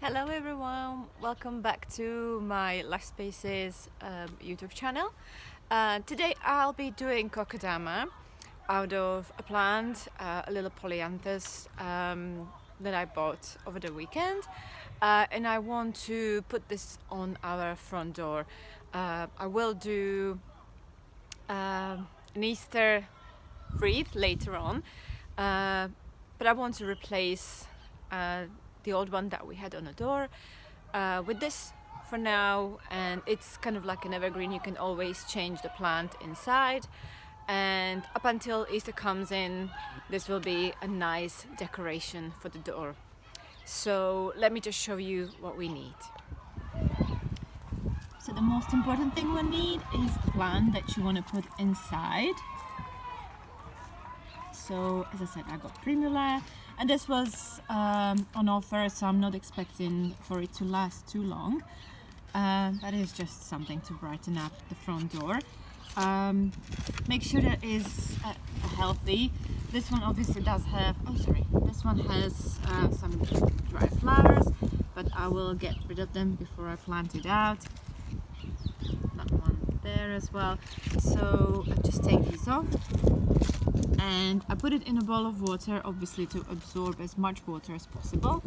Hello everyone, welcome back to my Life Spaces YouTube channel. Today I'll be doing Kokedama out of a plant, a little polyanthus that I bought over the weekend, and I want to put this on our front door. I will do an Easter wreath later on, but I want to replace the old one that we had on the door with this for now, and it's kind of like an evergreen. You can always change the plant inside, and up until Easter comes in, this will be a nice decoration for the door. So let me just show you what we need. So the most important thing we need is the plant that you want to put inside. So as I said, I got Primula, and this was on offer, so I'm not expecting for it to last too long. That is just something to brighten up the front door. Make sure that is healthy. This one obviously does have, this one has some dry flowers, but I will get rid of them before I plant it out. That one there as well. So I just take these off. And I put it in a bowl of water, obviously to absorb as much water as possible,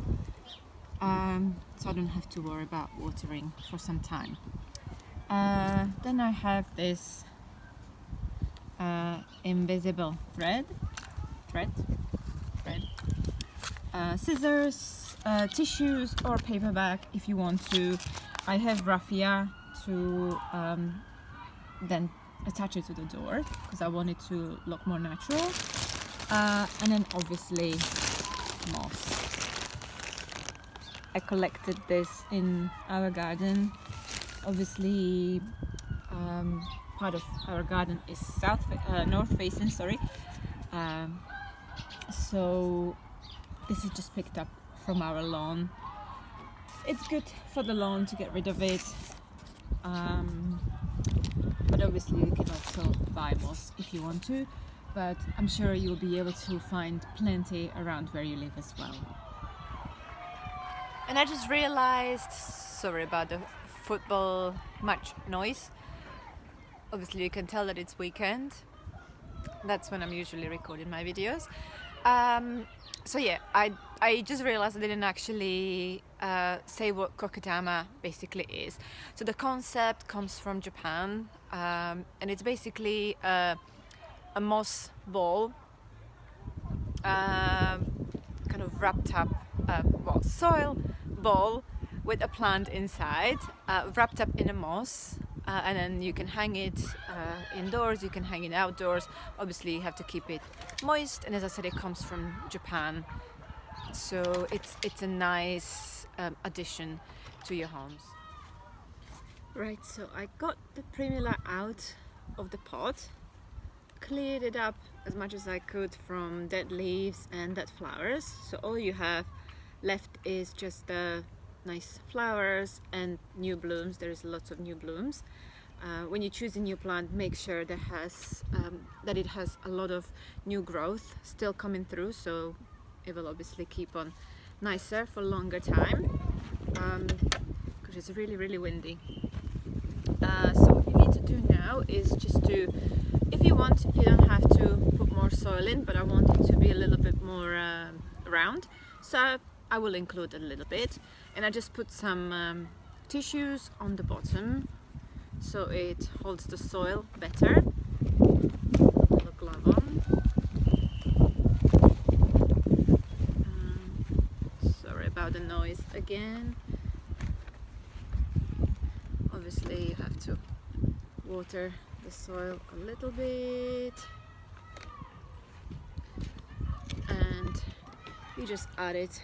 so I don't have to worry about watering for some time. Then I have this invisible thread, scissors, tissues or paper bag if you want to. I have raffia to then attach it to the door because I want it to look more natural, and then obviously moss. I collected this in our garden. Obviously part of our garden is north facing, so this is just picked up from our lawn. It's good for the lawn to get rid of it, but obviously you can also buy moss if you want to, but I'm sure you'll be able to find plenty around where you live as well. And I just realized, sorry about the football match noise, obviously you can tell that it's weekend. That's when I'm usually recording my videos. So yeah, I just realized I didn't actually say what Kokedama basically is. So the concept comes from Japan, and it's basically a moss ball, kind of wrapped up, soil ball with a plant inside, wrapped up in a moss. And then you can hang it indoors, you can hang it outdoors. Obviously you have to keep it moist, and as I said, it comes from Japan, so it's a nice addition to your homes. Right, so I got the Primula out of the pot, cleared it up as much as I could from dead leaves and dead flowers, so all you have left is just the nice flowers and new blooms. There's lots of new blooms. When you choose a new plant, make sure that it has a lot of new growth still coming through, so it will obviously keep on nicer for a longer time, because it's really windy. So what you need to do now is just to, if you want, you don't have to put more soil in, but I want it to be a little bit more round, so I will include a little bit, and I just put some tissues on the bottom so it holds the soil better. Put a glove on. Sorry about the noise again. Obviously you have to water the soil a little bit, and you just add it.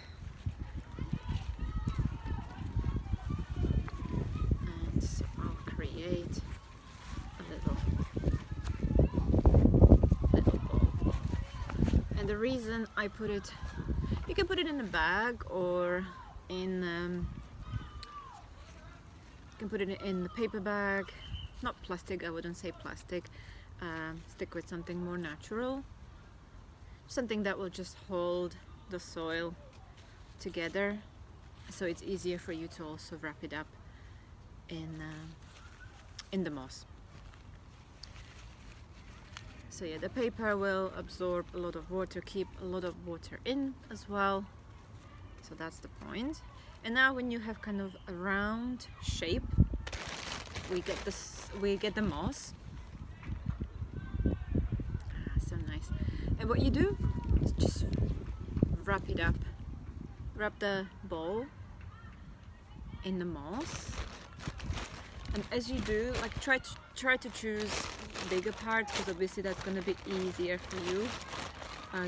Create a little ball. And the reason I put it, you can put it in a bag or in you can put it in the paper bag, not plastic. I wouldn't say plastic. Stick with something more natural, something that will just hold the soil together. so it's easier for you to also wrap it up in the moss. So yeah, the paper will absorb a lot of water, keep a lot of water in as well. So that's the point. And now when you have kind of a round shape, we get the moss. So nice. And what you do is just wrap it up. Wrap the ball in the moss. And as you do, like try to choose bigger parts, because obviously that's going to be easier for you.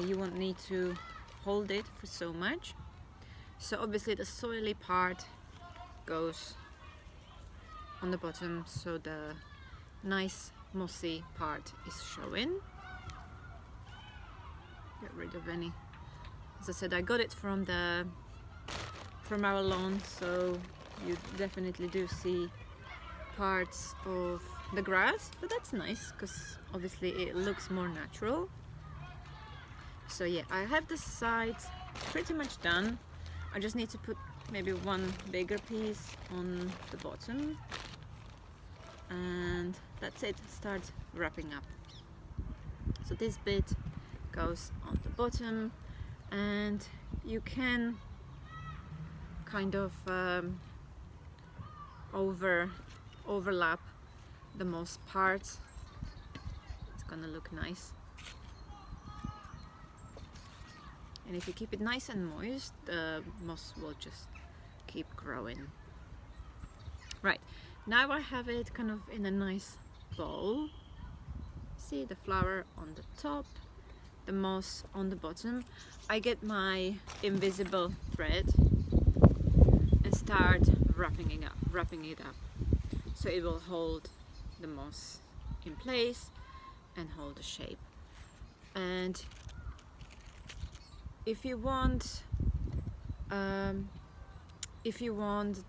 You won't need to hold it for so much. So obviously the soily part goes on the bottom, so the nice mossy part is showing. Get rid of any. As I said, I got it from our lawn, so you definitely do see parts of the grass, but that's nice because obviously it looks more natural. So yeah, I have the sides pretty much done. I just need to put maybe one bigger piece on the bottom, and that's it. Start wrapping up. So this bit goes on the bottom, and you can kind of overlap the moss parts. It's gonna look nice. And if you keep it nice and moist, the moss will just keep growing. Right, now I have it kind of in a nice bowl. See the flower on the top, the moss on the bottom. I get my invisible thread and start wrapping it up. So it will hold the moss in place and hold the shape. And if you want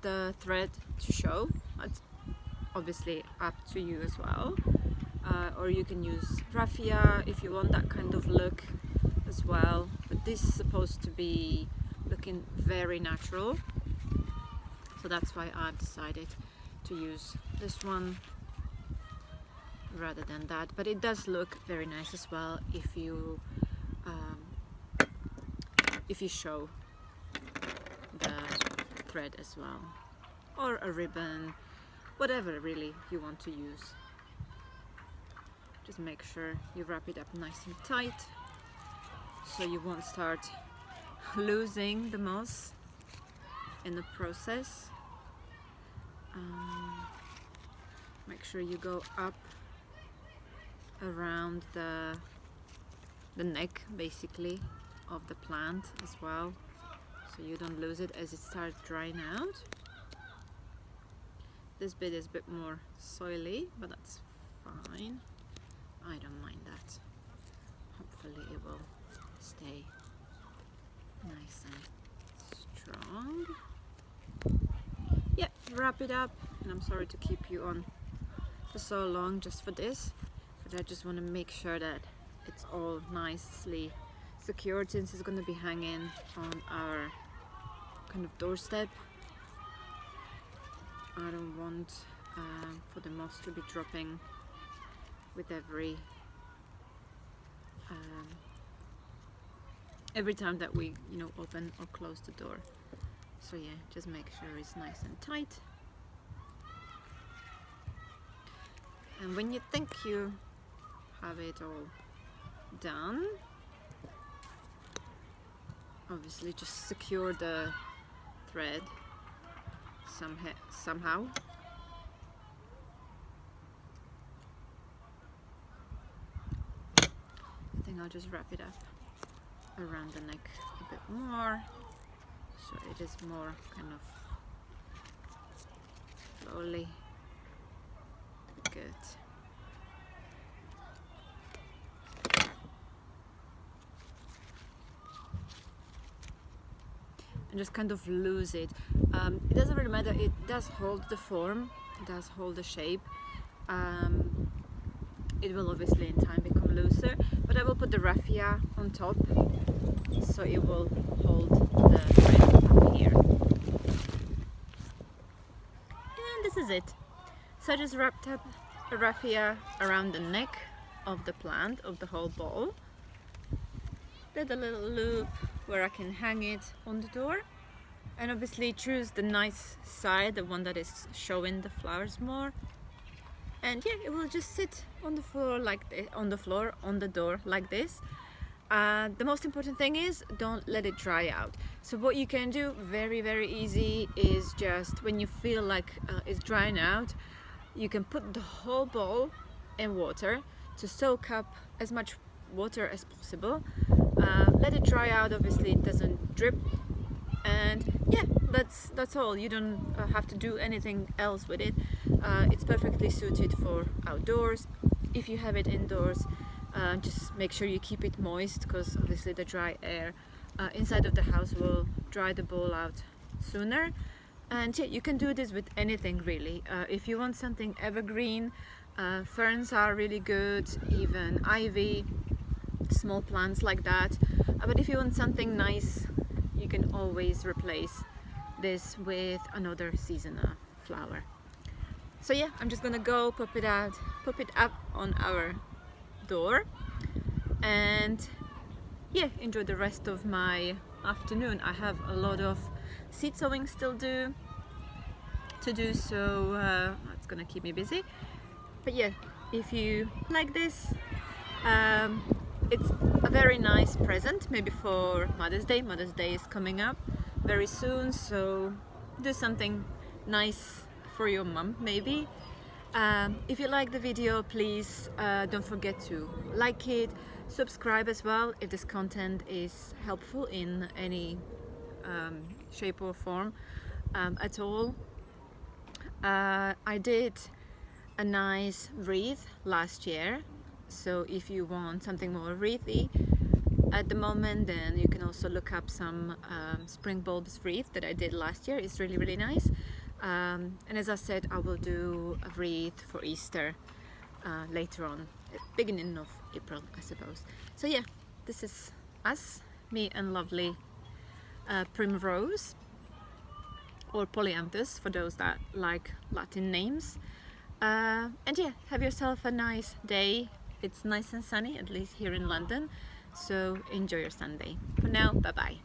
the thread to show, that's obviously up to you as well. Or you can use raffia if you want that kind of look as well. But this is supposed to be looking very natural, so that's why I've decided to use this one rather than that. But it does look very nice as well if you show the thread as well, or a ribbon, whatever really you want to use. Just make sure you wrap it up nice and tight so you won't start losing the moss in the process. Make sure you go up around the neck basically of the plant as well, so you don't lose it as it starts drying out. This bit is a bit more soily, but that's fine. I don't mind that. Hopefully it will stay nice and strong. Yeah, wrap it up. And I'm sorry to keep you on for so long just for this, but I just want to make sure that it's all nicely secured, since it's going to be hanging on our kind of doorstep. I don't want for the moss to be dropping with every time that we open or close the door. So yeah, just make sure it's nice and tight. And when you think you have it all done, obviously just secure the thread somehow. I think I'll just wrap it up around the neck a bit more, so it is more kind of slowly. Good. And just kind of lose it. It doesn't really matter, it does hold the form, it does hold the shape. It will obviously in time become looser, but I will put the raffia on top so it will hold the thread up here. it. So I just wrapped up a raffia around the neck of the plant, of the whole bowl. Did a little loop where I can hang it on the door, and obviously choose the nice side, the one that is showing the flowers more. And yeah, it will just sit on the floor like this, on the door like this. The most important thing is don't let it dry out. So what you can do, very easy, is just when you feel like it's drying out, you can put the whole bowl in water to soak up as much water as possible. Let it dry out, obviously it doesn't drip, and yeah, that's all. You don't have to do anything else with it. It's perfectly suited for outdoors. If you have it indoors, just make sure you keep it moist, because obviously the dry air inside of the house will dry the bowl out sooner. And yeah, you can do this with anything really. If you want something evergreen, ferns are really good, even ivy, small plants like that. But if you want something nice, you can always replace this with another seasonal flower. So yeah, I'm just gonna go pop it up on our door, and yeah, enjoy the rest of my afternoon. I have a lot of seed sowing still to do, so it's gonna keep me busy. But yeah, if you like this, it's a very nice present, maybe for Mother's Day. Mother's Day is coming up very soon, so do something nice for your mum maybe. If you like the video, please don't forget to like it, subscribe as well if this content is helpful in any shape or form at all. I did a nice wreath last year, so if you want something more wreathy at the moment, then you can also look up some spring bulbs wreath that I did last year. It's really nice. And as I said, I will do a wreath for Easter later on, beginning of April, I suppose. So yeah, this is us, me and lovely primrose, or polyanthus for those that like Latin names. And yeah, have yourself a nice day. It's nice and sunny, at least here in London, so enjoy your Sunday. For now, bye bye.